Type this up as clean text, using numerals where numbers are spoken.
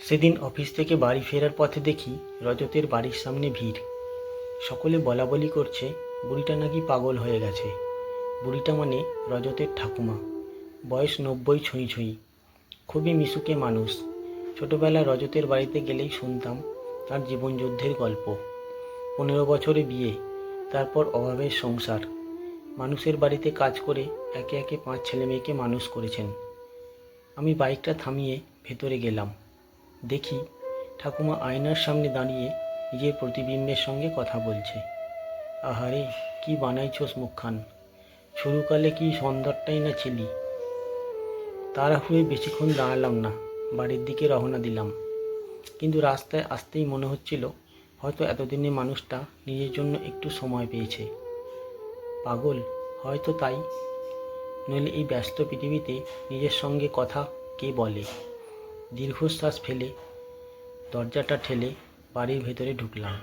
সেদিন অফিস থেকে বাড়ি ফেরার পথে দেখি রজতের বাড়ির সামনে ভিড়। সকলে বলাবলি করছে বুড়িটা নাকি পাগল হয়ে গেছে। বুড়িটা মানে রজতের ঠাকুমা, বয়স 90 ছুঁই ছুঁই, খুবই মিশুকে মানুষ। ছোটবেলায় রজতের বাড়িতে গেলেই শুনতাম তার জীবনযুদ্ধের গল্প। 15 বছরে বিয়ে, তারপর অভাবের সংসার, মানুষের বাড়িতে কাজ করে একে একে 5 ছেলে মেয়েকে মানুষ করেছেন। আমি বাইকটা থামিয়ে ভেতরে গেলাম। দেখি ঠাকুমা আয়নার সামনে দাঁড়িয়ে নিজের প্রতিবিম্বের সঙ্গে কথা বলছে। আহারে, কি বানাইছোস মুখখান, শুরুকালে কি সুন্দরটাই না ছিলি। তাড়াহুড়োয় বেশিক্ষণ দাঁড়ালাম না, বাড়ির দিকে রওনা দিলাম। কিন্তু রাস্তায় আসতেই মনে হচ্ছিল হয়তো এতদিনে মানুষটা নিজের জন্য একটু সময় পেয়েছে। পাগল হয়তো তাই, নইলে এই ব্যস্ত পৃথিবীতে নিজের সঙ্গে কথা কে বলে। দীর্ঘশ্বাস ফেলে দরজাটা ঠেলে বাড়ির ভেতরে ঢুকলাম।